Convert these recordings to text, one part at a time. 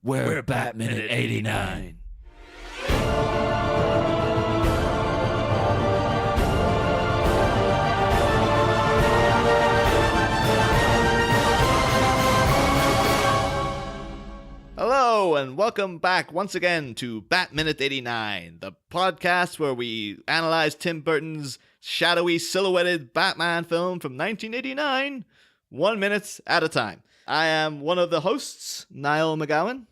We're Batman at 89. Hello, and welcome back once again to Batminute 89, the podcast where we analyze Tim Burton's shadowy, silhouetted Batman film from 1989, 1 minute at a time. I am one of the hosts, Niall McGowan.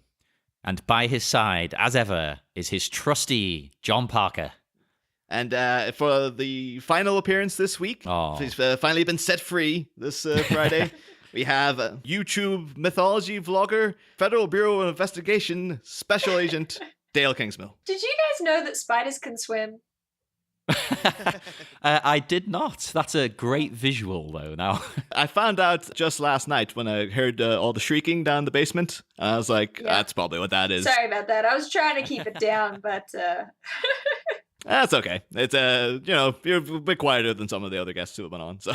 And by his side, as ever, is his trusty John Parker. And for the final appearance this week, he's finally been set free this Friday. We have YouTube mythology vlogger, Federal Bureau of Investigation Special Agent Dael Kingsmill. Did you guys know that spiders can swim? I did not. That's a great visual, though, now. I found out just last night when I heard all the shrieking down the basement. I was like, that's probably what that is. Sorry about that. I was trying to keep it down, but... That's okay. It's, you're a bit quieter than some of the other guests who have been on, so...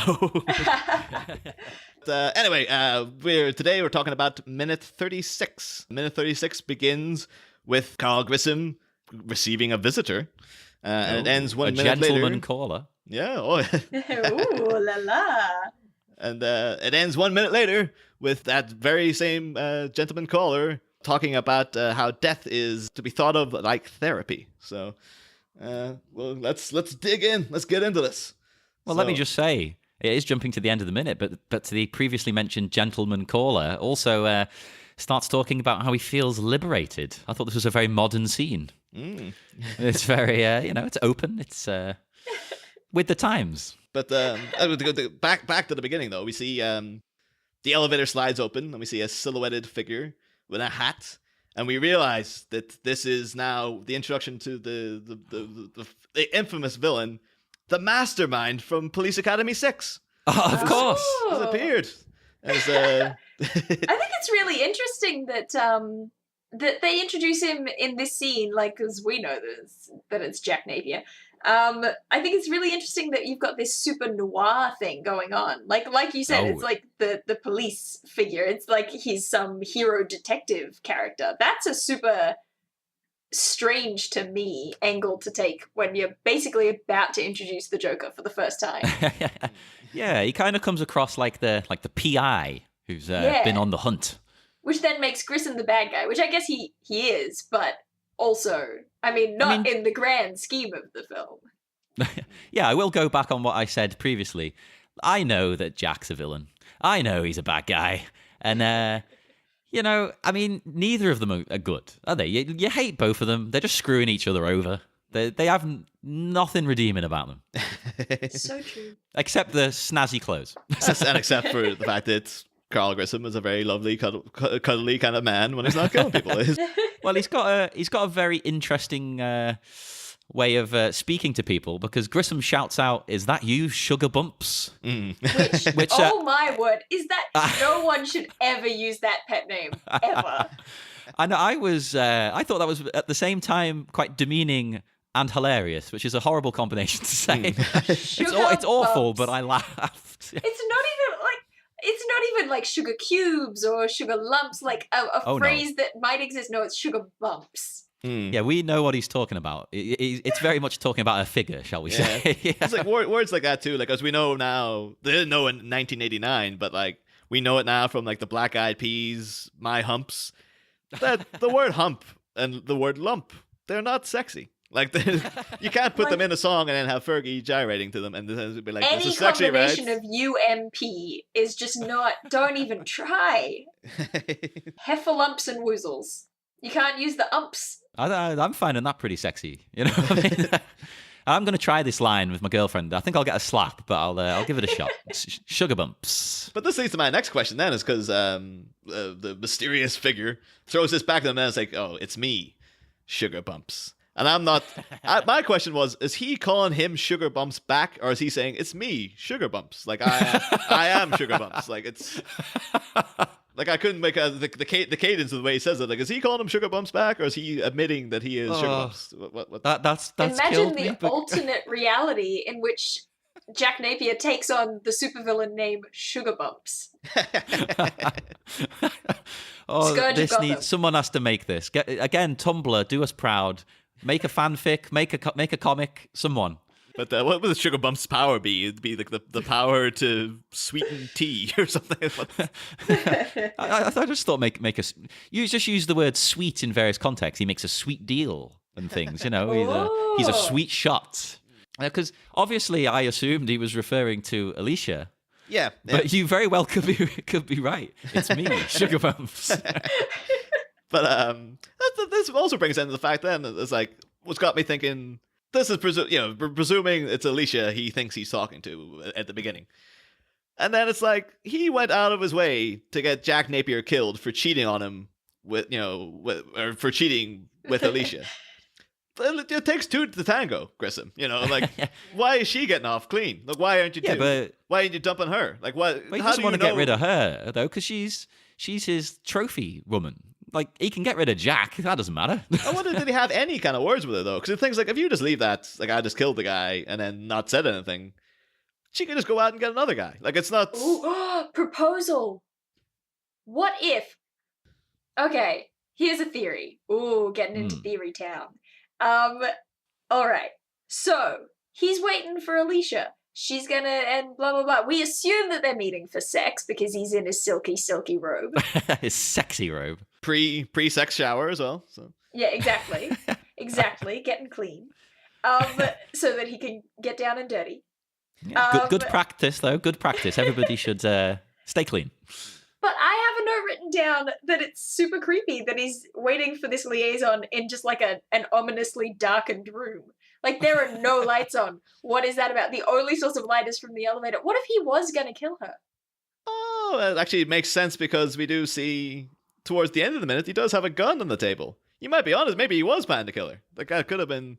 Anyway, we're talking about minute 36. Minute 36 begins with Carl Grissom receiving a visitor. And it ends 1 minute later. A gentleman caller. Yeah. Ooh, la la. And it ends 1 minute later with that very same gentleman caller talking about how death is to be thought of like therapy. So, let's dig in. Let's get into this. Well, let me just say, it is jumping to the end of the minute, but the previously mentioned gentleman caller also starts talking about how he feels liberated. I thought this was a very modern scene. It's very, it's open. It's with the times. But back to the beginning, though. We see the elevator slides open, and we see a silhouetted figure with a hat, and we realize that this is now the introduction to the infamous villain, the mastermind from Police Academy 6. Oh, of course. Has appeared. I think it's really interesting that that they introduce him in this scene, like, because we know that it's Jack Napier. I think it's really interesting that you've got this super noir thing going on. Like you said, it's like the police figure. It's like he's some hero detective character. That's a super strange to me angle to take when you're basically about to introduce the Joker for the first time. Yeah, he kind of comes across like the PI who's been on the hunt. Which then makes Grissom the bad guy, which I guess he is, but also, not in the grand scheme of the film. Yeah, I will go back on what I said previously. I know that Jack's a villain. I know he's a bad guy. And, neither of them are good, are they? You hate both of them. They're just screwing each other over. They have nothing redeeming about them. So true. Except the snazzy clothes. And except for the fact that Carl Grissom is a very lovely, cuddly kind of man when he's not killing people. Well, he's got a very interesting way of speaking to people, because Grissom shouts out, "Is that you, Sugar Bumps?" Which oh my word, is that no one should ever use that pet name ever. And I thought that was at the same time quite demeaning and hilarious, which is a horrible combination to say. It's awful, but I laughed. It's not even like sugar cubes or sugar lumps, like a phrase that might exist. No, it's sugar bumps. Yeah, we know what he's talking about. It's very much talking about a figure, shall we say. Yeah. It's like words like that too, like, as we know now, they didn't know in 1989, but like we know it now from like the Black Eyed Peas, My Humps, that the word hump and the word lump, they're not sexy. Like, you can't put them in a song and then have Fergie gyrating to them and then be like, this is sexy, right? Any combination of UMP is just not, don't even try. Heffalumps and woozles. You can't use the umps. I'm finding that pretty sexy. You know what I mean? I'm going to try this line with my girlfriend. I think I'll get a slap, but I'll give it a shot. Sugar Bumps. But this leads to my next question then, is because the mysterious figure throws this back to them and it's like, oh, it's me, Sugar Bumps. And I'm not... my question was, is he calling him Sugar Bumps back, or is he saying, it's me, Sugar Bumps? Like, I am Sugar Bumps. Like, it's... Like, I couldn't make the cadence of the way he says it. Like, is he calling him Sugar Bumps back, or is he admitting that he is Sugar Bumps? That's Imagine the alternate reality in which Jack Napier takes on the supervillain named Sugar Bumps. Oh, Scourge of this Gotham. needs someone has to make this. Again, Tumblr, do us proud. Make a fanfic, make a comic, someone. But what would the Sugar Bumps' power be? It'd be like the power to sweeten tea or something. I just thought you just use the word sweet in various contexts. He makes a sweet deal and things, he's a Oh. sweet shot. Because obviously I assumed he was referring to Alicia. Yeah. But you very well could be right. It's me, Sugar Bumps. But this also brings into the fact then it's like what's got me thinking. This is presuming it's Alicia he thinks he's talking to at the beginning, and then it's like he went out of his way to get Jack Napier killed for cheating on him or for cheating with Alicia. It takes two to tango, Grissom. Why is she getting off clean? Like, why aren't you? Why aren't you dumping her? Like, what? But he doesn't want to get rid of her though, because she's his trophy woman. Like, he can get rid of Jack. That doesn't matter. I wonder, did he have any kind of words with her, though? Because things like, if you just leave that, like, I just killed the guy, and then not said anything, she could just go out and get another guy. Like, it's not... Ooh, proposal! What if... Okay, here's a theory. Ooh, getting into theory town. Alright. So, he's waiting for Alicia. She's gonna, and blah, blah, blah. We assume that they're meeting for sex, because he's in his silky, silky robe. His sexy robe. Pre-sex shower as well. So Yeah, exactly. Exactly. Getting clean. So that he can get down and dirty. Yeah, good practice, though. Good practice. Everybody should stay clean. But I have a note written down that it's super creepy that he's waiting for this liaison in just like an ominously darkened room. Like, there are no lights on. What is that about? The only source of light is from the elevator. What if he was going to kill her? Oh, actually, it makes sense because we do see towards the end of the minute he does have a gun on the table. You might be honest, maybe he was planning to kill her. The guy could have been...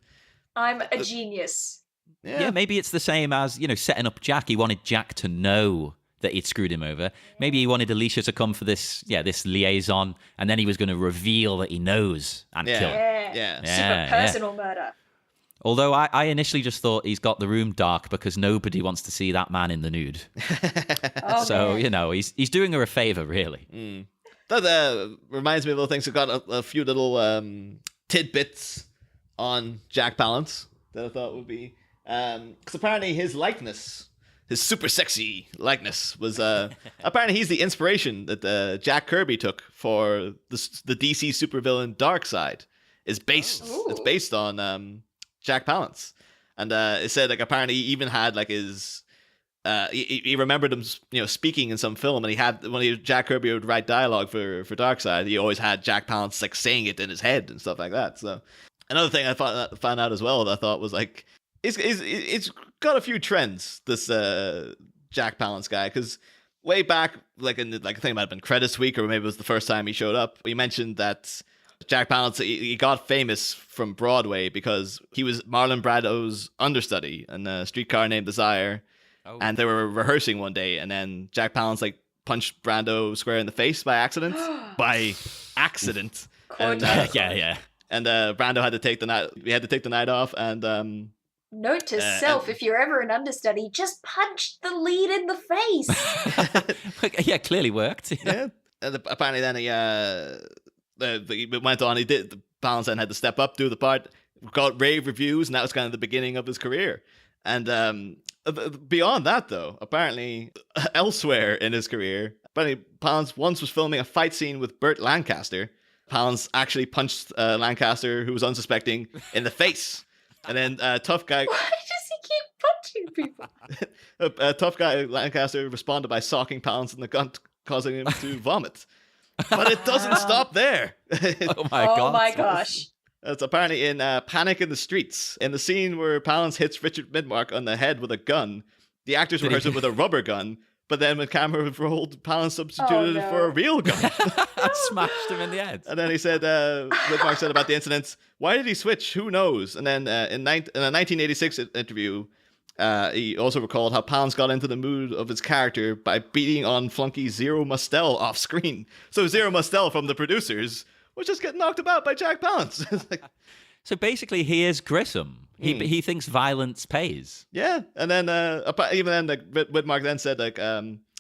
I'm a genius. Yeah, maybe it's the same as, setting up Jack. He wanted Jack to know that he'd screwed him over. Maybe he wanted Alicia to come for this liaison, and then he was going to reveal that he knows and kill her. Yeah. Super personal murder. Although I initially just thought he's got the room dark because nobody wants to see that man in the nude. Oh, so, man. he's doing her a favor, really. That reminds me of little things. We've got a few little tidbits on Jack Palance that I thought would be... Because apparently his likeness, his super sexy likeness, was... apparently he's the inspiration that Jack Kirby took for the DC supervillain Darkseid. It's based on... Jack Palance, and it said like apparently he even had like his he remembered him speaking in some film, and he had when Jack Kirby would write dialogue for Darkseid, he always had Jack Palance like saying it in his head and stuff like that. So another thing I found out as well that I thought was like it's got a few trends, this Jack Palance guy, because way back like in I think it might have been Credits Week, or maybe it was the first time he showed up, we mentioned that Jack Palance, he got famous from Broadway because he was Marlon Brando's understudy in a Streetcar Named Desire. Oh. And they were rehearsing one day, and then Jack Palance like punched Brando square in the face by accident. And, yeah. And Brando had to take the night. We had to take the night off. And note to self: if you're ever an understudy, just punch the lead in the face. Yeah, clearly worked. Yeah. And apparently, then he went on. The Palance then had to step up, do the part, got rave reviews, and that was kind of the beginning of his career. And beyond that, though, apparently elsewhere in his career, apparently Palance once was filming a fight scene with Burt Lancaster. Palance actually punched Lancaster, who was unsuspecting, in the face. And then tough guy... Why does he keep punching people? Tough guy Lancaster responded by socking Palance in the gut, causing him to vomit. But it doesn't stop there. Oh my gosh. It's apparently in Panic in the Streets. In the scene where Palance hits Richard Widmark on the head with a gun, the actors rehearsed it with a rubber gun, but then when camera rolled, Palance substituted it for a real gun. Smashed him in the head. And then he said, Widmark said about the incident, why did he switch? Who knows? And then in a 1986 interview, he also recalled how Palance got into the mood of his character by beating on flunky Zero Mostel off screen. So Zero Mostel from the producers was just getting knocked about by Jack Palance. So basically, he is Grissom. He thinks violence pays. Yeah, and then even then, like Whitmark then said, like,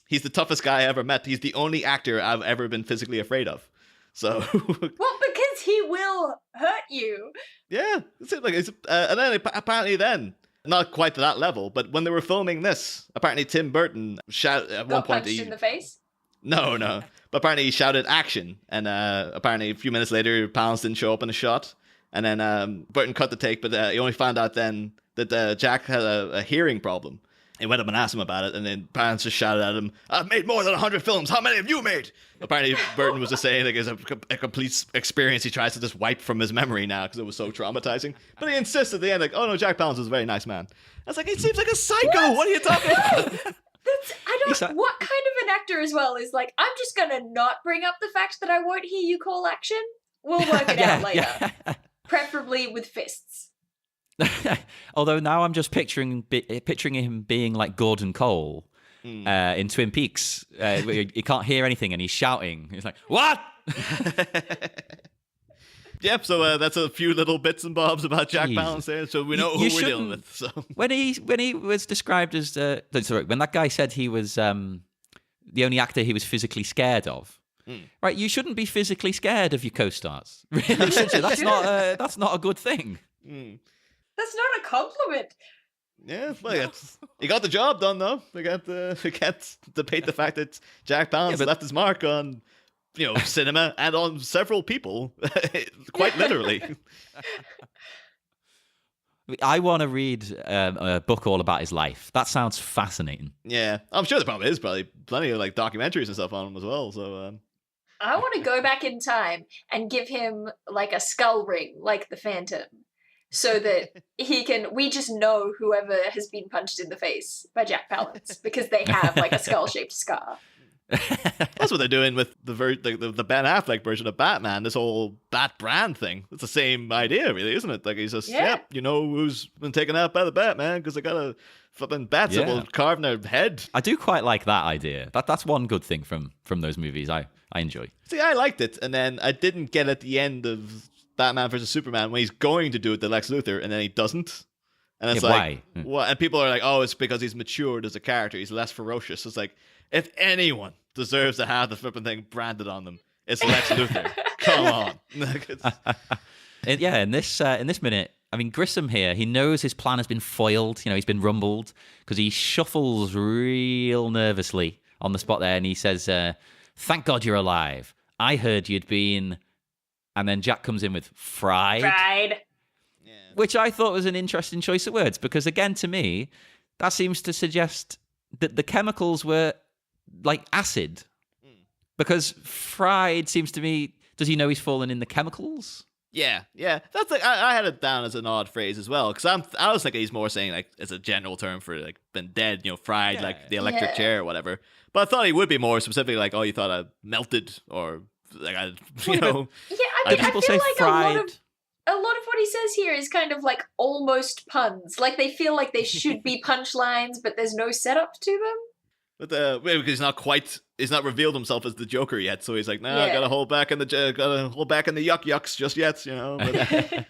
he's the toughest guy I ever met. He's the only actor I've ever been physically afraid of. So, well, because he will hurt you. Yeah, and then apparently then, not quite to that level, but when they were filming this, apparently Tim Burton shouted at one Got point. punched in the face. No, but apparently he shouted action, and apparently a few minutes later, Palance didn't show up in the shot, and then Burton cut the take, but he only found out then that Jack had a hearing problem. He went up and asked him about it, and then Palance just shouted at him, "I've made more than 100 films. How many have you made?" Apparently, Burton was just saying like it's a complete experience he tries to just wipe from his memory now because it was so traumatizing. But he insists at the end, like, "Oh no, Jack Palance was a very nice man." I was like, "He seems like a psycho. What are you talking about?" What kind of an actor as well is like, I'm just gonna not bring up the fact that I won't hear you call action. We'll work it out later. Yeah. Preferably with fists. Although now I'm just picturing him being like Gordon Cole in Twin Peaks. You can't hear anything and he's shouting. He's like, "What?" Yep, so that's a few little bits and bobs about Jack Palance there, so we know who we're dealing with. So when he was described as when that guy said he was the only actor he was physically scared of, right? You shouldn't be physically scared of your co-stars. Really, that's not a good thing. That's not a compliment. Yeah, well, he got the job done though. We can't debate the fact that Jack Palance left his mark on, cinema and on several people, quite literally. I want to read a book all about his life. That sounds fascinating. Yeah, I'm sure there probably is plenty of like documentaries and stuff on him as well. So I want to go back in time and give him like a skull ring, like the Phantom, so that we just know whoever has been punched in the face by Jack Palance because they have like a skull-shaped scar. That's what they're doing with the Ben Affleck version of Batman, this whole Bat brand thing. It's the same idea, really, isn't it? Like he's just, who's been taken out by the Batman because they got a flipping bat symbol carved in their head. I do quite like that idea. That's one good thing from those movies I enjoy. See, I liked it, and then I didn't get at the end of Batman versus Superman when he's going to do it to Lex Luthor, and then he doesn't. And it's like, why? What? And people are like, oh, it's because he's matured as a character. He's less ferocious. It's like, if anyone deserves to have the flipping thing branded on them, it's Lex Luthor. Come on. In this minute, I mean, Grissom here, he knows his plan has been foiled. He's been rumbled because he shuffles real nervously on the spot there, and he says, "Thank God you're alive. I heard you'd been..." And then Jack comes in with fried. Fried. Yeah. Which I thought was an interesting choice of words because, again, to me, that seems to suggest that the chemicals were like acid. Because fried seems to me, does he know he's fallen in the chemicals? Yeah. That's like I had it down as an odd phrase as well because I was thinking he's more saying like it's a general term for like been dead, fried like the electric chair or whatever. But I thought he would be more specifically like, oh, you thought I melted or like I, Yeah, I mean, I feel like fried. a lot of what he says here is kind of like almost puns. Like they feel like they should be punchlines, but there's no setup to them. But because he's not revealed himself as the Joker yet, so he's like, nah, gotta hold back in the yuck yucks just yet, But,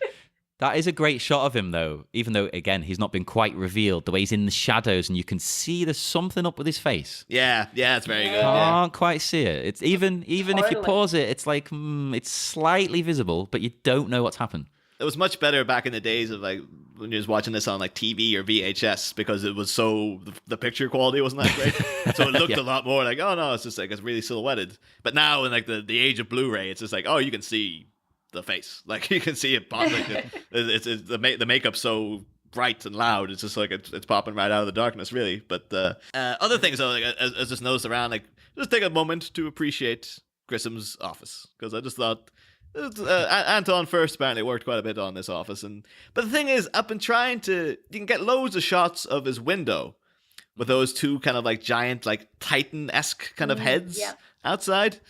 that is a great shot of him, though. Even though, again, he's not been quite revealed. The way he's in the shadows, and you can see there's something up with his face. Yeah, it's very good. Can't quite see it. It's even if you pause it, it's like it's slightly visible, but you don't know what's happened. It was much better back in the days of like when you was watching this on like TV or VHS because it was so the picture quality wasn't that great, so it looked a lot more like, oh no, it's just like it's really silhouetted. But now in like the age of Blu-ray, it's just like, oh, you can see the face, like you can see it pop. Like it's the makeup's so bright and loud. It's just like it's popping right out of the darkness, really. But other things, though, like as just noticed around, like just take a moment to appreciate Grissom's office because I just thought. Anton first apparently worked quite a bit on this office, but the thing is, I've been trying you can get loads of shots of his window with those two kind of like giant like Titan-esque kind of heads outside,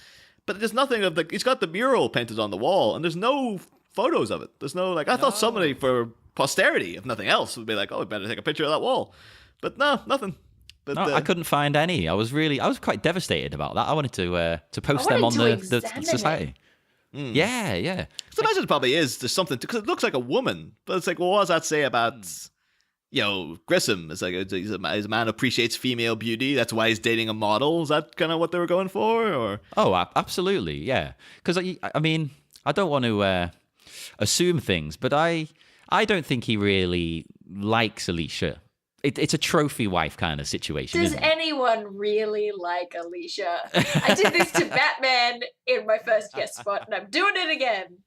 but there's nothing of he's got the mural painted on the wall and there's no photos of it. There's no I thought somebody for posterity, if nothing else, would be like, oh, we better take a picture of that wall, but no, nothing. But, no, I couldn't find any. I was quite devastated about that. I wanted to post them on the society. Yeah. So imagine it probably is. There's something because it looks like a woman, but it's like, well, what does that say about Grissom? It's like he's a man who appreciates female beauty. That's why he's dating a model. Is that kind of what they were going for? Or Absolutely, yeah. Because I mean, I don't want to assume things, but I don't think he really likes Alicia. It's a trophy wife kind of situation. Does isn't it? anyone really like Alicia? I did this to Batman in my first guest spot, and I'm doing it again.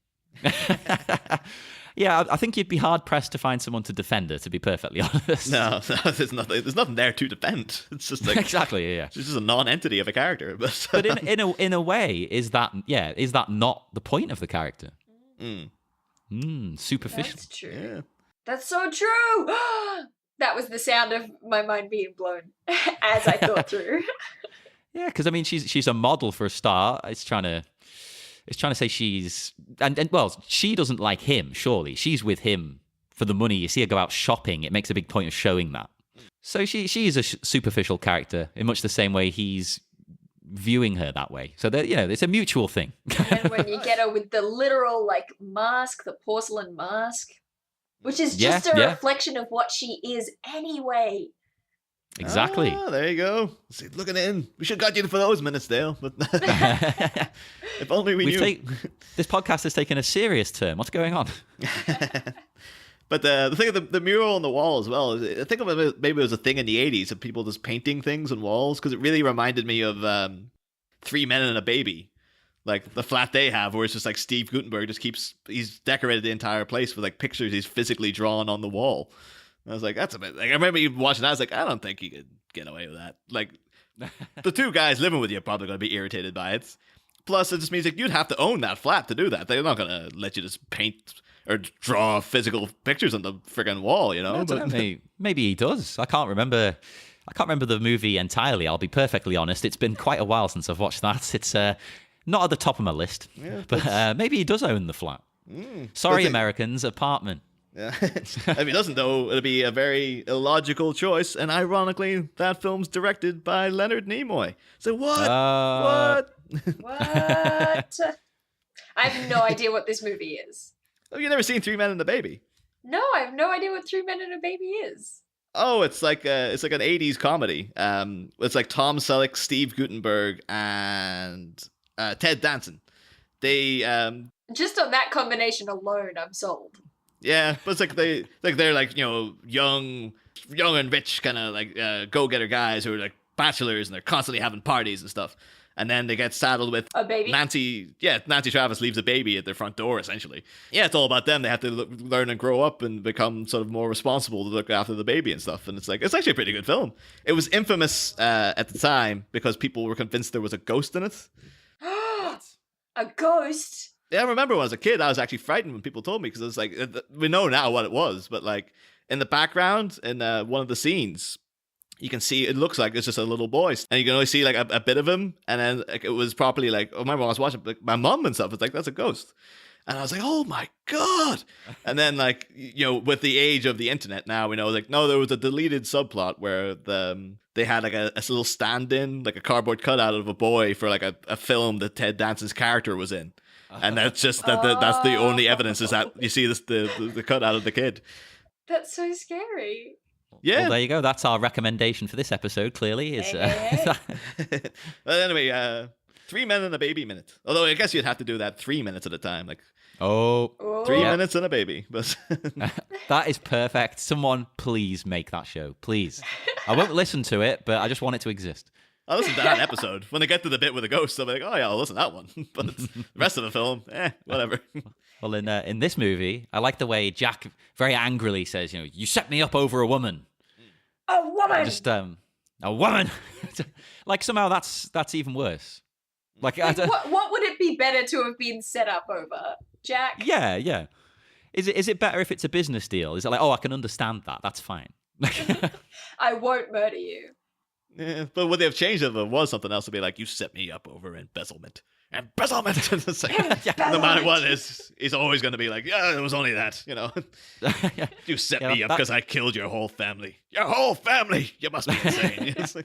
Yeah, I think you'd be hard pressed to find someone to defend her. To be perfectly honest. No, there's nothing there to defend. It's just like exactly, yeah. She's just a non-entity of a character. But in a way, is that not the point of the character? Superficial. That's true. Yeah. That's so true. That was the sound of my mind being blown as I thought through. Yeah, because I mean, she's a model for a start. It's trying to say she's and well, she doesn't like him. Surely she's with him for the money. You see her go out shopping. It makes a big point of showing that. So she is a superficial character in much the same way he's viewing her that way. So that it's a mutual thing. And when you get her with the literal mask, the porcelain mask, which is just a reflection of what she is anyway. Exactly. Ah, there you go. See, looking in. We should have got you for those minutes, Dale. But if only we knew. This podcast has taken a serious turn. What's going on? But the thing of the mural on the wall as well, I think maybe it was a thing in the 80s of people just painting things on walls, because it really reminded me of Three Men and a Baby. Like the flat they have, where it's just like Steve Gutenberg he's decorated the entire place with pictures he's physically drawn on the wall. And I was like, that's a bit, I remember even watching that, I was like, I don't think you could get away with that. The two guys living with you are probably going to be irritated by it. Plus, it just means you'd have to own that flat to do that. They're not going to let you just paint or draw physical pictures on the friggin' wall, But maybe he does. I can't remember the movie entirely, I'll be perfectly honest. It's been quite a while since I've watched that. It's not at the top of my list, but maybe he does own the flat. Sorry, Americans, apartment. Yeah. If he doesn't, though, it'll be a very illogical choice. And ironically, that film's directed by Leonard Nimoy. So what? What? I have no idea what this movie is. Have you never seen Three Men and a Baby? No, I have no idea what 3 Men and a Baby is. Oh, it's like an 80s comedy. It's like Tom Selleck, Steve Gutenberg, and Ted Danson. They just on that combination alone, I'm sold. Yeah, but it's they're young and rich kind of go-getter guys who are bachelors, and they're constantly having parties and stuff. And then they get saddled with a baby. Nancy Travis leaves a baby at their front door, essentially. Yeah, it's all about them. They have to learn and grow up and become sort of more responsible to look after the baby and stuff. And it's actually a pretty good film. It was infamous at the time because people were convinced there was a ghost in it. A ghost? Yeah, I remember when I was a kid, I was actually frightened when people told me, because it's we know now what it was, but in the background, in one of the scenes, you can see it looks like it's just a little boy, and you can only see a bit of him, and then it was properly I remember when I was watching my mum and stuff, it's that's a ghost, and I was like, oh my god. And then with the age of the internet now, we know no, there was a deleted subplot where they had a little stand-in, a cardboard cutout of a boy for a film that Ted Danson's character was in. And that's just that's the only evidence, is that you see the cutout of the kid. That's so scary. Yeah. Well, there you go. That's our recommendation for this episode, clearly. But anyway, 3 Men and a Baby minute. Although I guess you'd have to do that 3 minutes at a time. 3 minutes and a baby. But that is perfect. Someone please make that show. Please. I won't listen to it, but I just want it to exist. I'll listen to that episode. When they get to the bit with the ghost, I'll be like, oh yeah, I'll listen to that one. But the rest of the film, whatever. Well, in this movie, I like the way Jack very angrily says, you set me up over a woman. A woman! Just, a woman! Somehow that's even worse. What would it be better to have been set up over, Jack? Yeah. Is it better if it's a business deal? Is it I can understand that. That's fine. I won't murder you. Yeah, but would they have changed it if it was something else to be you set me up over embezzlement? Embezzlement! It's no matter what it is, he's always going to be it was only that, You set me up because I killed your whole family. Your whole family! You must be insane.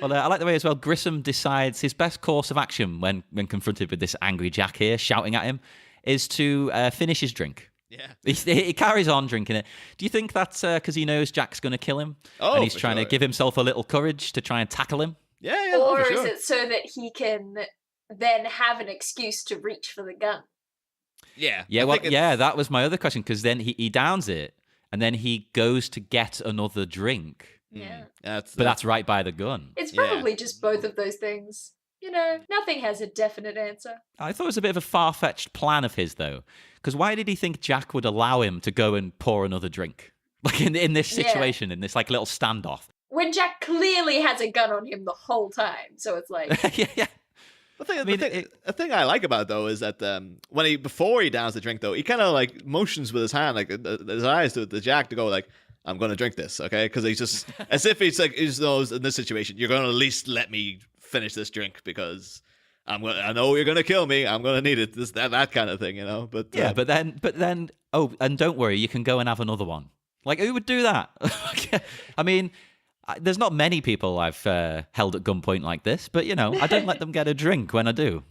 Well, I like the way as well Grissom decides his best course of action when confronted with this angry Jack here shouting at him is to finish his drink. Yeah. He carries on drinking it. Do you think that's because he knows Jack's going to kill him? Oh, and he's for trying to sure. give himself a little courage to try and tackle him? Yeah, Or for is sure. it so that he can then have an excuse to reach for the gun? Yeah. Yeah, I well, think yeah, that was my other question, because then he downs it, and then he goes to get another drink. Yeah. That's But that's right by the gun. It's Yeah. probably just both of those things. You know, nothing has a definite answer. I thought it was a bit of a far-fetched plan of his, though. Because why did he think Jack would allow him to go and pour another drink? Like in this Yeah. situation, in this like little standoff. When Jack clearly has a gun on him the whole time, so it's like, yeah. The thing I like about it, though, is that before he downs the drink, though, he kind of like motions with his hand, like his eyes to the Jack to go like, I'm gonna drink this, okay? Because he's just as if he's like, he knows in this situation, you're gonna at least let me finish this drink because I know you're gonna kill me. I'm gonna need it. That kind of thing, you know. But Yeah, but then, oh, and don't worry, you can go and have another one. Like, who would do that? I mean, there's not many people I've held at gunpoint like this, but you know, I don't let them get a drink when I do.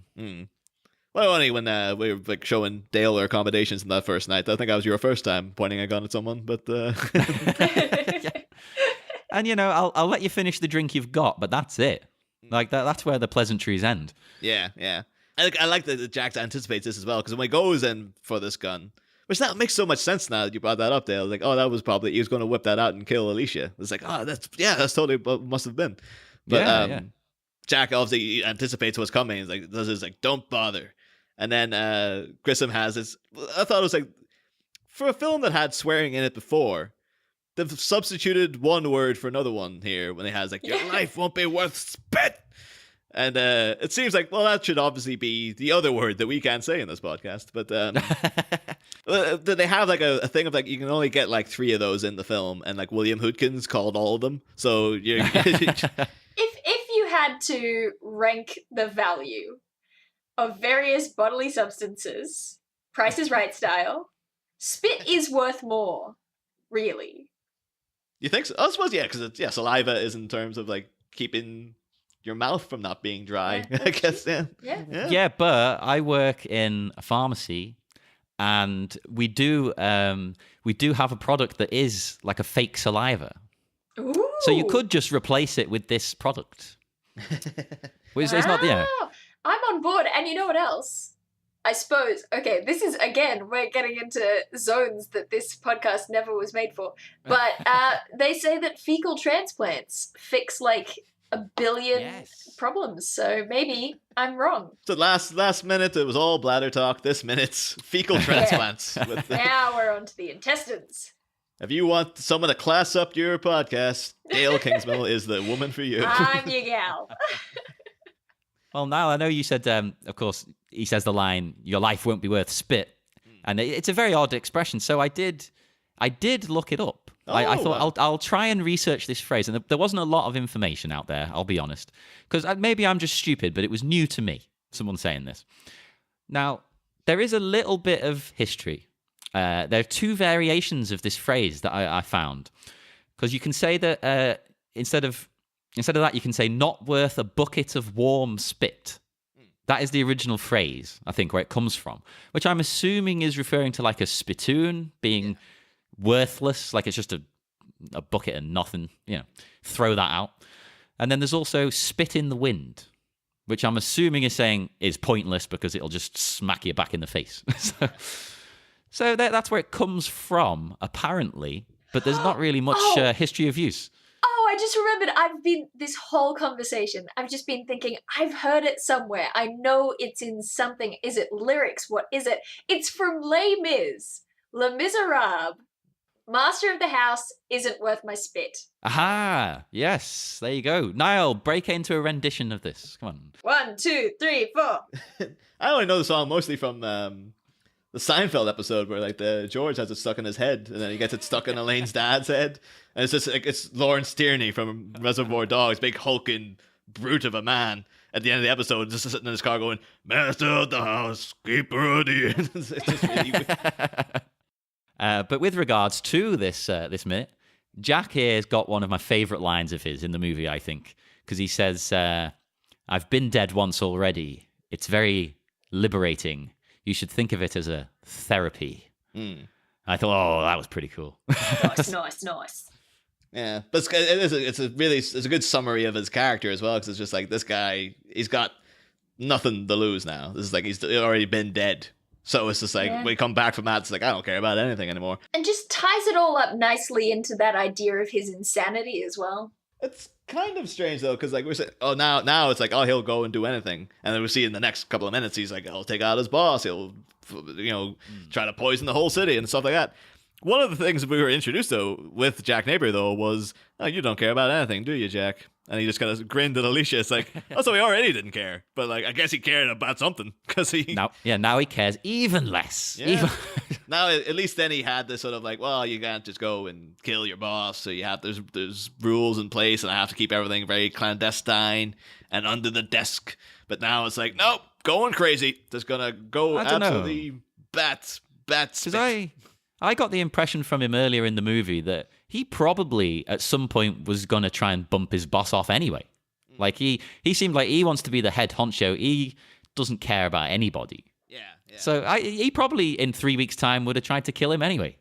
Well, only when we were like showing Dael our accommodations in that first night. I think that was your first time pointing a gun at someone, but. And you know, I'll let you finish the drink you've got, but that's it. Like that's where the pleasantries end. Yeah. I like that Jack anticipates this as well, because when he goes in for this gun, which that makes so much sense now that you brought that up, Dale. Like, oh, that was probably he was going to whip that out and kill Alicia. It's like, oh, that's totally what must have been. But Yeah. Jack obviously anticipates what's coming. He's like, does his like, don't bother. And then Grissom has this. I thought it was like, for a film that had swearing in it before, they've substituted one word for another one here when it has like, your life won't be worth spit. And it seems like, well, that should obviously be the other word that we can't say in this podcast. But they have like a thing of like, you can only get like 3 of those in the film. And like William Hoodkins called all of them. So you're... if you had to rank the value of various bodily substances, Price is Right style, spit is worth more, really. You think so? I suppose, yeah, because saliva is in terms of like keeping your mouth from not being dry, Yeah, I guess. Yeah. Yeah, but I work in a pharmacy, and we do have a product that is like a fake saliva. Ooh. So you could just replace it with this product. Which is not, yeah. Wow. I'm on board. And you know what else? I suppose, okay, this is, again, we're getting into zones that this podcast never was made for. But they say that fecal transplants fix like 1 billion problems. So maybe I'm wrong. So last minute, it was all bladder talk. This minute's fecal transplants. Now we're on to the intestines. If you want someone to class up your podcast, Dael Kingsmill is the woman for you. I'm your gal. Well, Niall, I know you said, of course, he says the line, your life won't be worth spit. And it's a very odd expression. So I did look it up. I thought I'll try and research this phrase. And there wasn't a lot of information out there, I'll be honest. Because maybe I'm just stupid, but it was new to me, someone saying this. Now, there is a little bit of history. There are 2 variations of this phrase that I found. Because you can say that instead of that, you can say not worth a bucket of warm spit. That is the original phrase, I think, where it comes from, which I'm assuming is referring to like a spittoon being worthless, like it's just a bucket of nothing, you know, throw that out. And then there's also spit in the wind, which I'm assuming is saying is pointless because it'll just smack you back in the face. So that's where it comes from, apparently, but there's not really much history of use. Oh, I just remembered this whole conversation, I've just been thinking, I've heard it somewhere. I know it's in something. Is it lyrics? What is it? It's from Les Mis. Les Miserables. Master of the house isn't worth my spit. Aha! Yes, there you go. Niall, break into a rendition of this. Come on. 1, 2, 3, 4. I only know the song mostly from the Seinfeld episode where like George has it stuck in his head and then he gets it stuck in Elaine's dad's head, and it's just like it's Lawrence Tierney from Reservoir Dogs, big hulking brute of a man. At the end of the episode, just sitting in his car going, "Master of the house, keeper of the inn." It's just really but with regards to this minute, Jack here has got one of my favourite lines of his in the movie, I think, because he says, I've been dead once already. It's very liberating. You should think of it as a therapy. I thought, oh, that was pretty cool. Nice. Yeah, but it's a good summary of his character as well, because it's just like, this guy, he's got nothing to lose now. This is like, he's already been dead. So it's just like, when we come back from that, it's like, I don't care about anything anymore. And just ties it all up nicely into that idea of his insanity as well. It's kind of strange, though, because like we're saying, oh, now it's like, oh, he'll go and do anything. And then we see in the next couple of minutes, he's like, he'll take out his boss. He'll, try to poison the whole city and stuff like that. One of the things we were introduced to with Jack Napier, though, was, oh, you don't care about anything, do you, Jack? And he just kind of grinned at Alicia. It's like, oh, so he already didn't care. But like, I guess he cared about something, because he... Now he cares even less. Yeah. Now, at least then he had this sort of like, well, you can't just go and kill your boss. So you have, there's rules in place, and I have to keep everything very clandestine and under the desk. But now it's like, nope, going crazy. Just gonna go absolutely bat. Because I got the impression from him earlier in the movie that he probably at some point was going to try and bump his boss off anyway. Like he seemed like he wants to be the head honcho. He doesn't care about anybody. Yeah. So he probably in 3 weeks' time would have tried to kill him anyway.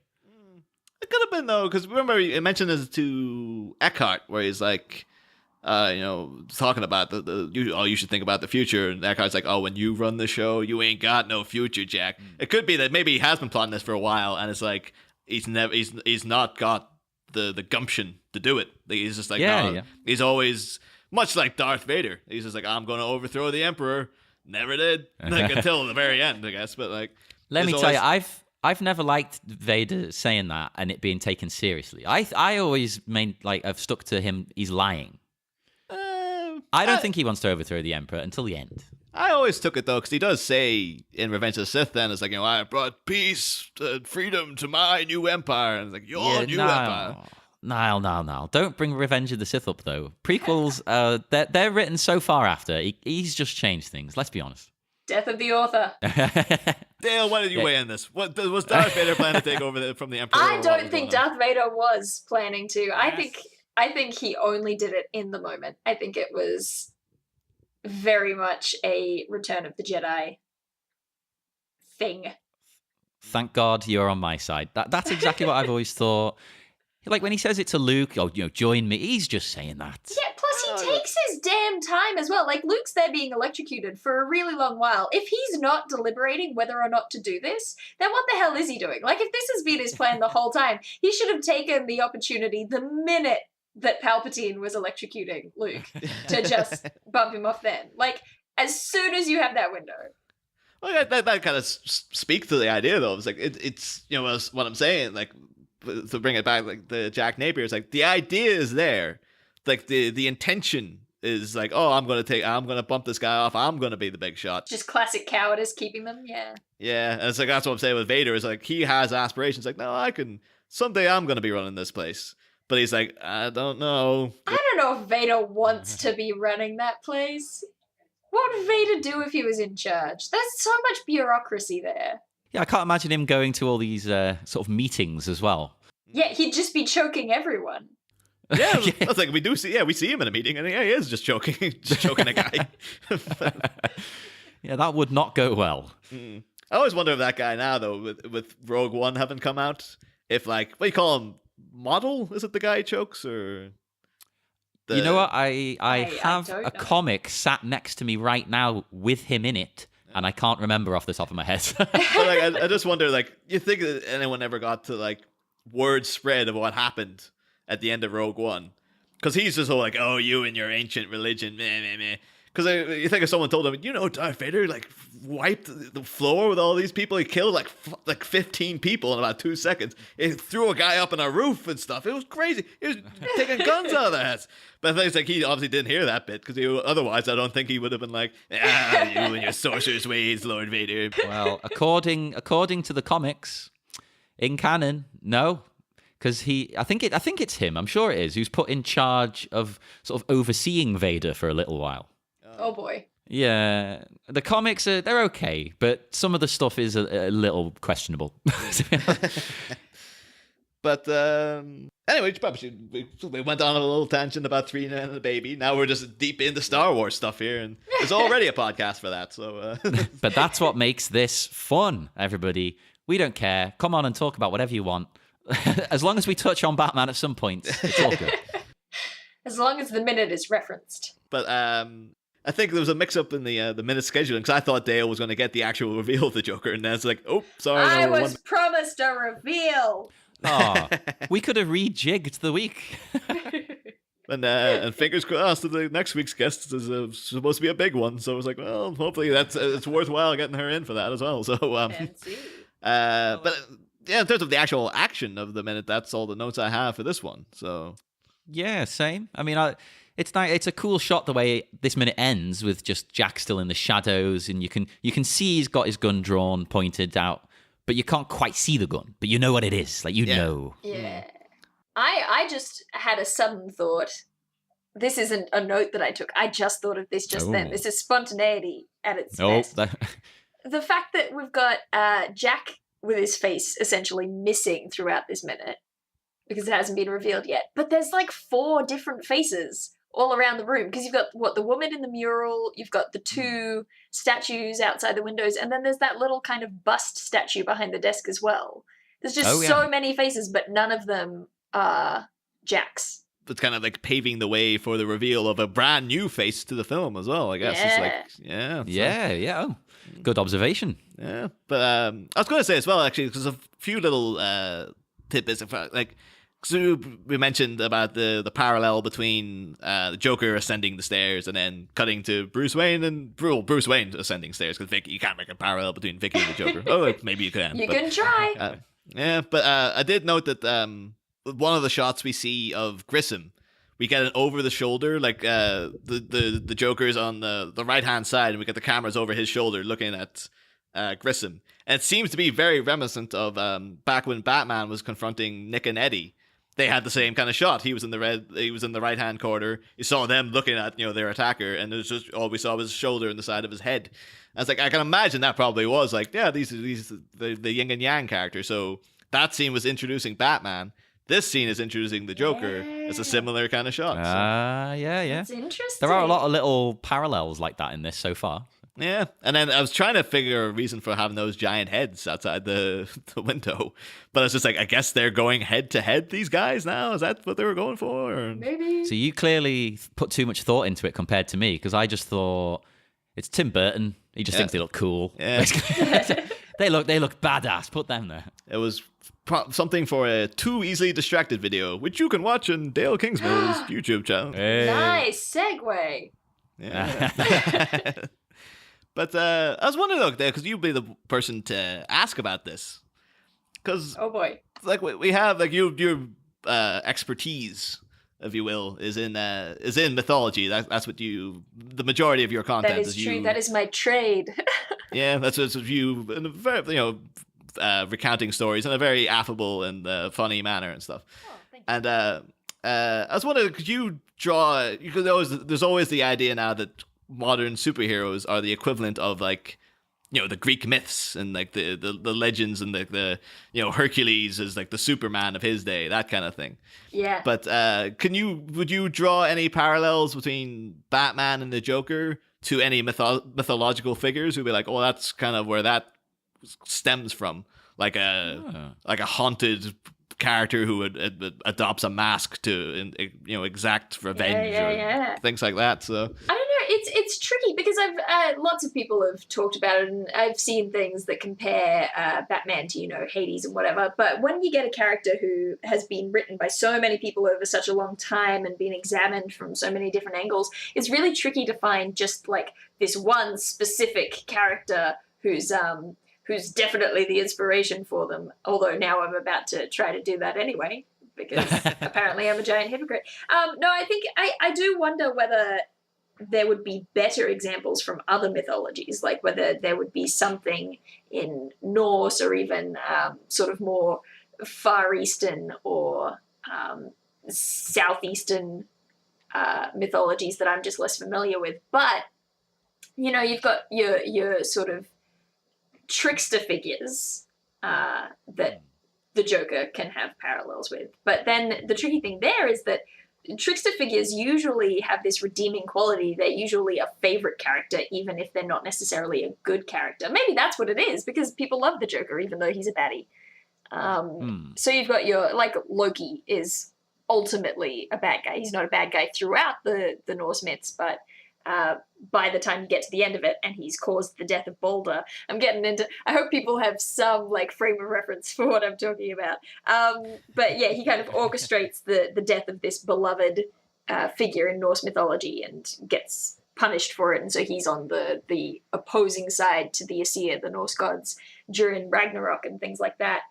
It could have been, though, because remember he mentioned this to Eckhart, where he's like, talking about you should think about the future. And Eckhart's like, oh, when you run the show, you ain't got no future, Jack. It could be that maybe he has been plotting this for a while, and it's like he's not got the gumption to do it. He's just like, he's always much like Darth Vader. He's just like, I'm going to overthrow the Emperor. Never did, like until the very end, I guess. But like, let me tell you, I've never liked Vader saying that and it being taken seriously. I always I've stuck to him. He's lying. I don't think he wants to overthrow the Emperor until the end. I always took it, though, because he does say in Revenge of the Sith, then, it's like, I brought peace and freedom to my new empire. And it's like, your new empire. No. Don't bring Revenge of the Sith up, though. Prequels, they're written so far after. He's just changed things, let's be honest. Death of the author. Dale, why did you weigh in this? Was Darth Vader planning to take over from the Emperor? I don't think Darth Vader was planning to. Yes. I think he only did it in the moment. I think it was very much a Return of the Jedi thing. Thank God you're on my side. That's exactly what I've always thought. Like when he says it to Luke, join me, he's just saying that. Yeah, plus he takes his damn time as well. Like Luke's there being electrocuted for a really long while. If he's not deliberating whether or not to do this, then what the hell is he doing? Like if this has been his plan the whole time, he should have taken the opportunity the minute that Palpatine was electrocuting Luke to just bump him off then. Like, as soon as you have that window. Well, that kind of speaks to the idea, though. It's like, it's what I'm saying, like, to bring it back, like, the Jack Napier, it's like, the idea is there. Like, the intention is like, oh, I'm going to bump this guy off. I'm going to be the big shot. Just classic cowardice keeping them, yeah. Yeah, and it's like, that's what I'm saying with Vader, is like, he has aspirations. Like, no, someday I'm going to be running this place. But he's like, I don't know. I don't know if Vader wants to be running that place. What would Vader do if he was in charge? There's so much bureaucracy there. Yeah, I can't imagine him going to all these sort of meetings as well. Yeah, he'd just be choking everyone. Yeah, I was like, we see him in a meeting, and he is just choking a guy. Yeah, that would not go well. I always wonder if that guy now, though, with Rogue One having come out, if like, what do you call him? Model? Is it the guy who chokes, or? You know what? I have a comic sat next to me right now with him in it, and I can't remember off the top of my head. But like, I just wonder, like, you think that anyone ever got to like word spread of what happened at the end of Rogue One? Because he's just all like, oh, you and your ancient religion, meh. Because you think if someone told him, Darth Vader like wiped the floor with all these people. He killed like 15 people in about 2 seconds. He threw a guy up on a roof and stuff. It was crazy. He was taking guns out of their heads. But I think like he obviously didn't hear that bit, because otherwise I don't think he would have been like, you and your sorcerer's ways, Lord Vader. Well, according to the comics, in canon, no. Because I think it's him, I'm sure it is, who's put in charge of sort of overseeing Vader for a little while. Oh boy. Yeah, the comics they're okay, but some of the stuff is a little questionable. But anyway, we went on a little tangent about Three Men and a Baby. Now we're just deep into Star Wars stuff here, and there's already a podcast for that. So, But that's what makes this fun, everybody. We don't care. Come on and talk about whatever you want. As long as we touch on Batman at some point, it's all good. As long as the minute is referenced. But I think there was a mix-up in the minute scheduling, because I thought Dale was going to get the actual reveal of the Joker, and then it's like, oh, sorry. I was promised a reveal. Oh, we could have rejigged the week. And fingers crossed that the next week's guest is supposed to be a big one. So I was like, well, hopefully it's worthwhile getting her in for that as well. So, but yeah, in terms of the actual action of the minute, that's all the notes I have for this one. So yeah, same. I mean, it's nice. It's a cool shot the way this minute ends with just Jack still in the shadows, and you can see he's got his gun drawn, pointed out, but you can't quite see the gun, but you know what it is. Like, you know. Yeah. I just had a sudden thought. This isn't a note that I took. I just thought of this just then. This is spontaneity at its best. The fact that we've got Jack with his face essentially missing throughout this minute because it hasn't been revealed yet. But there's like 4 different faces all around the room, because you've got the woman in the mural, you've got the 2 statues outside the windows, and then there's that little kind of bust statue behind the desk as well. There's just so many faces, but none of them are Jack's. It's kind of like paving the way for the reveal of a brand new face to the film as well, I guess. Yeah. It's like, Oh, good observation. Yeah, but I was going to say as well, actually, because a few little tidbits, like, so we mentioned about the parallel between the Joker ascending the stairs and then cutting to Bruce Wayne and Bruce Wayne ascending stairs, because you can't make a parallel between Vicky and the Joker. Oh, maybe you can. You can try. Yeah, but I did note that one of the shots we see of Grissom, we get an over the shoulder, like the Joker's on the right hand side, and we get the cameras over his shoulder looking at Grissom, and it seems to be very reminiscent of back when Batman was confronting Nick and Eddie. They had the same kind of shot. He was in the right hand corner. You saw them looking at their attacker, and it was just all we saw was his shoulder and the side of his head. I was like, I can imagine that probably was like, yeah, these the yin and yang character. So that scene was introducing Batman. This scene is introducing the Joker. It's a similar kind of shot. Yeah. It's interesting. There are a lot of little parallels like that in this so far. Yeah, and then I was trying to figure a reason for having those giant heads outside the window, but it's just like, I guess they're going head to head, these guys now? Is that what they were going for? Or? Maybe. So you clearly put too much thought into it compared to me, because I just thought, it's Tim Burton. He just thinks they look cool. Yeah. They look badass. Put them there. It was something for a Too Easily Distracted video, which you can watch on Dael Kingsmill's YouTube channel. Hey. Nice segue. Yeah. But I was wondering, though, because you'd be the person to ask about this. Because, oh boy, like, we have, like, your expertise, if you will, is in mythology. That's what the majority of your content is true. You, that is my trade. Yeah, that's what you, in a very, recounting stories in a very affable and funny manner and stuff. Oh, thank you. And I was wondering, could you draw? There's always the idea now that modern superheroes are the equivalent of, like, the Greek myths and, like, the legends, and the Hercules is like the Superman of his day, that kind of thing. Yeah. But would you draw any parallels between Batman and the Joker to any mythological figures who'd be like, oh, that's kind of where that stems from, like a haunted character who adopts a mask to exact revenge or things like that. So I don't know. It's tricky because I've lots of people have talked about it, and I've seen things that compare Batman to Hades and whatever. But when you get a character who has been written by so many people over such a long time and been examined from so many different angles, it's really tricky to find just like this one specific character who's definitely the inspiration for them. Although now I'm about to try to do that anyway, because apparently I'm a giant hypocrite. No, I think I do wonder whether there would be better examples from other mythologies, like whether there would be something in Norse or even sort of more Far Eastern or Southeastern mythologies that I'm just less familiar with. But, you've got your sort of trickster figures that the Joker can have parallels with. But then the tricky thing there is that trickster figures usually have this redeeming quality. They're usually a favorite character, even if they're not necessarily a good character. Maybe that's what it is, because people love the Joker, even though he's a baddie. So you've got your, like, Loki is ultimately a bad guy. He's not a bad guy throughout the Norse myths, but by the time you get to the end of it and he's caused the death of Balder, I hope people have some, like, frame of reference for what I'm talking about. But yeah, he kind of orchestrates the death of this beloved figure in Norse mythology and gets punished for it, and so he's on the opposing side to the Aesir, the Norse gods, during Ragnarok and things like that.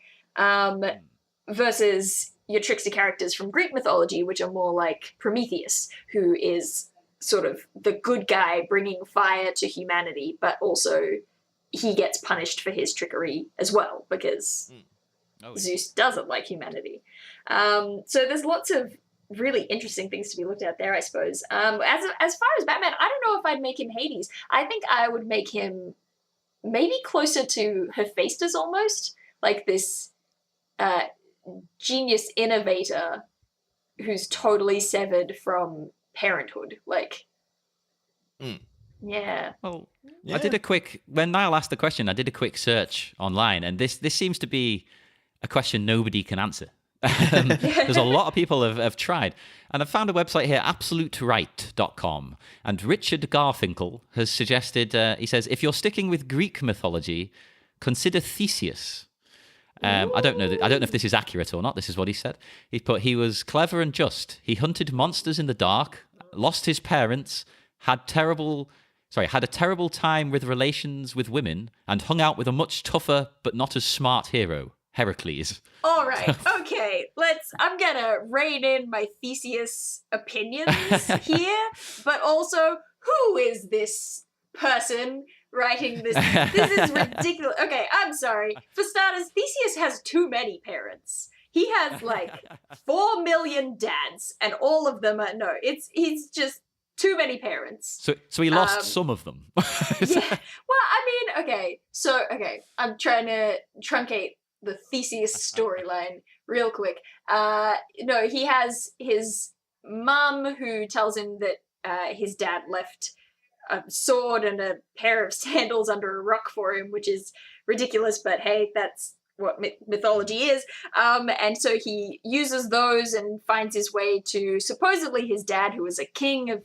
Versus your trickster characters from Greek mythology, which are more like Prometheus, who is sort of the good guy bringing fire to humanity, but also he gets punished for his trickery as well, because Zeus doesn't like humanity. So there's lots of really interesting things to be looked at there, I suppose. As far as Batman, I don't know if I'd make him Hades. I think I would make him maybe closer to Hephaestus almost, like this genius innovator who's totally severed from parenthood. Like, yeah. Well, yeah. When Niall asked the question, I did a quick search online, and this seems to be a question nobody can answer. There's a lot of people have tried, and I've found a website here, absoluteright.com, and Richard Garfinkel has suggested, he says, if you're sticking with Greek mythology, consider Theseus. I don't know if this is accurate or not. This is what he said. He was clever and just. He hunted monsters in the dark, lost his parents, had a terrible time with relations with women, and hung out with a much tougher but not as smart hero, Heracles. All right, okay. I'm gonna rein in my Theseus opinions here, but also, who is this person writing this? This is ridiculous. Okay, I'm sorry. For starters, Theseus has too many parents. He has like 4 million dads, and all of them are he's just too many parents. So he lost some of them. Yeah. Well, I mean, okay. So I'm trying to truncate the Theseus storyline real quick. No, he has his mum who tells him that his dad left a sword and a pair of sandals under a rock for him, which is ridiculous, but hey, that's what mythology is. And so he uses those and finds his way to supposedly his dad, who is a king of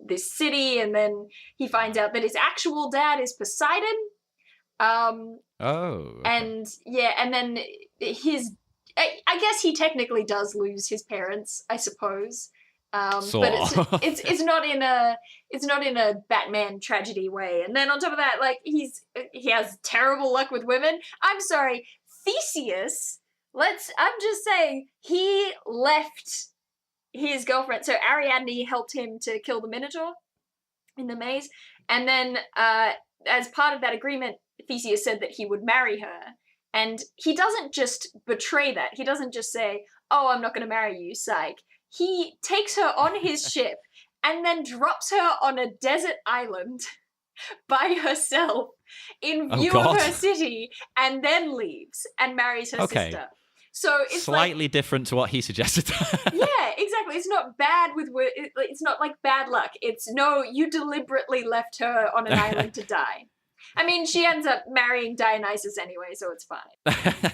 this city, and then he finds out that his actual dad is Poseidon. Okay. And yeah, and then I guess he technically does lose his parents, I suppose. But it's not in a Batman tragedy way. And then on top of that, like, he has terrible luck with women. I'm sorry, Theseus. I'm just saying, he left his girlfriend. So Ariadne helped him to kill the Minotaur in the maze, and then as part of that agreement, Theseus said that he would marry her. And he doesn't just betray that. He doesn't just say, "Oh, I'm not going to marry you, psych." He takes her on his ship and then drops her on a desert island by herself in view of her city, and then leaves and marries her sister. So it's slightly different to what he suggested. Yeah, exactly. It's not bad it's not like bad luck. It's no, you deliberately left her on an island to die. I mean, she ends up marrying Dionysus anyway, so it's fine.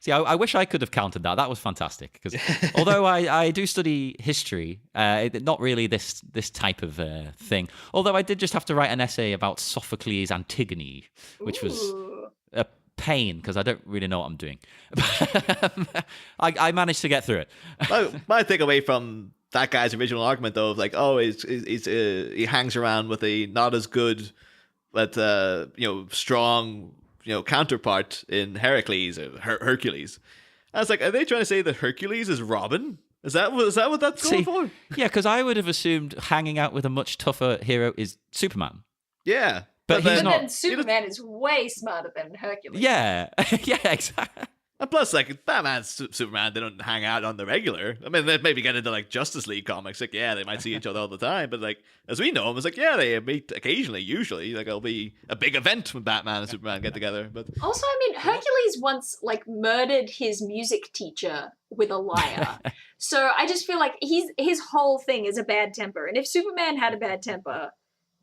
See, I wish I could have counted that. That was fantastic. Because although I do study history, not really this type of thing. Although I did just have to write an essay about Sophocles' Antigone, which was a pain because I don't really know what I'm doing. I managed to get through it. My takeaway from that guy's original argument, though, of like, oh, he hangs around with a not as good, but strong, counterpart in Heracles or Hercules. I was like, are they trying to say that Hercules is Robin? Is that what that's going for? Yeah, because I would have assumed hanging out with a much tougher hero is Superman. Yeah. But he's not. Then Superman is way smarter than Hercules. Yeah, yeah, exactly. And plus, like, Batman and Superman, they don't hang out on the regular. I mean, they maybe get into, like, Justice League comics. Like, yeah, they might see each other all the time. But, like, as we know them, it's like, yeah, they meet occasionally, usually. Like, it'll be a big event when Batman and Superman get together. But Also, I mean, Hercules once, like, murdered his music teacher with a lyre. So I just feel like his whole thing is a bad temper. And if Superman had a bad temper,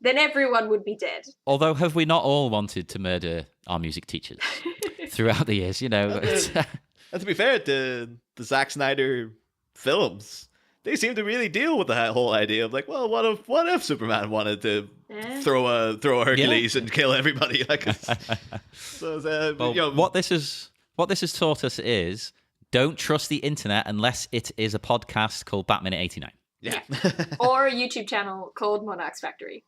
then everyone would be dead. Although, have we not all wanted to murder our music teachers throughout the years? You know, and to be fair, the Zack Snyder films, they seem to really deal with the whole idea of like, well, what if Superman wanted to throw a Hercules and kill everybody? Like, so well, you know, what this has taught us is don't trust the internet unless it is a podcast called Batman 89. Yeah. Or a YouTube channel called Monarchs Factory.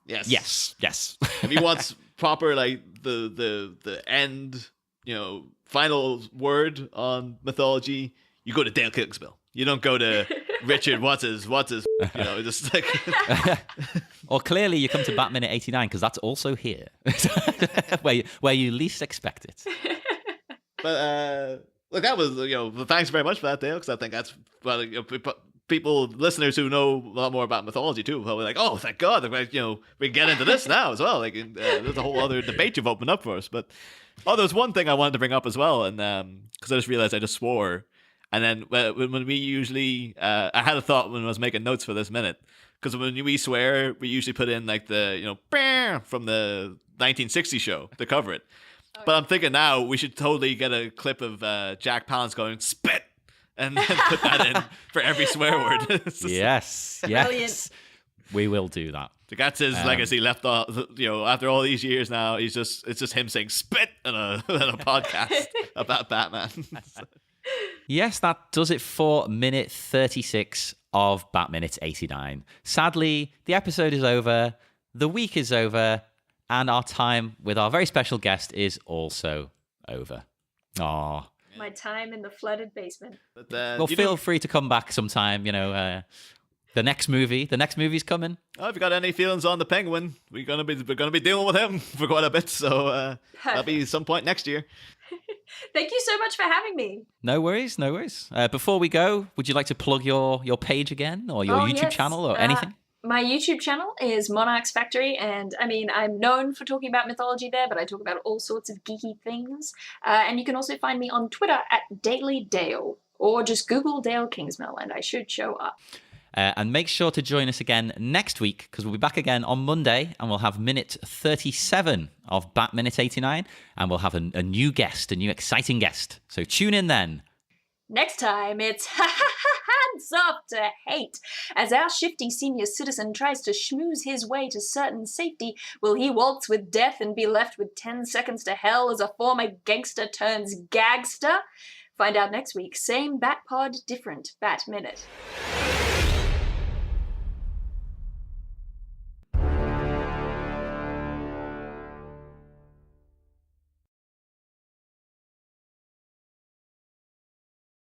Yes. If you want proper like the end, you know, final word on mythology, you go to Dael Kingsmill. You don't go to Richard. What's his? You know, just like. Or clearly, you come to Batman 89 because that's also here, where you least expect it. But look, that was, you know, thanks very much for that, Dale, because I think that's, well, you know, people, listeners who know a lot more about mythology too, will be like, oh, thank God, you know, we can get into this now as well. Like, there's a whole other debate you've opened up for us. But there's one thing I wanted to bring up as well, and because I just realized I just swore, and then when we usually, I had a thought when I was making notes for this minute, because when we swear, we usually put in like the, you know, "Bam" from the 1960 show to cover it. But I'm thinking now we should totally get a clip of Jack Palance going spit, and then put that in for every swear word. Yes. Brilliant. We will do that. That's his legacy left off. You know, after all these years now, it's just him saying spit in a podcast about Batman. Yes, that does it for minute 36 of Bat Minute 89. Sadly, the episode is over, the week is over, and our time with our very special guest is also over. Aww. My time in the flooded basement. But, well, feel free to come back sometime. You know, the next movie's coming. Oh, if you got any feelings on the Penguin, we're gonna be dealing with him for quite a bit. So that'll be some point next year. Thank you so much for having me. No worries. Before we go, would you like to plug your page again, or your YouTube channel, or anything? My YouTube channel is Monarchs Factory, and I mean, I'm known for talking about mythology there, but I talk about all sorts of geeky things. And you can also find me on Twitter at Daily Dael, or just Google Dael Kingsmill, and I should show up. And make sure to join us again next week, because we'll be back again on Monday, and we'll have minute 37 of Bat Minute 89, and we'll have a new guest, a new exciting guest. So tune in then. Next time, it's hands off to hate. As our shifty senior citizen tries to schmooze his way to certain safety, will he waltz with death and be left with 10 seconds to hell as a former gangster turns gagster? Find out next week. Same Bat Pod, different Bat Minute.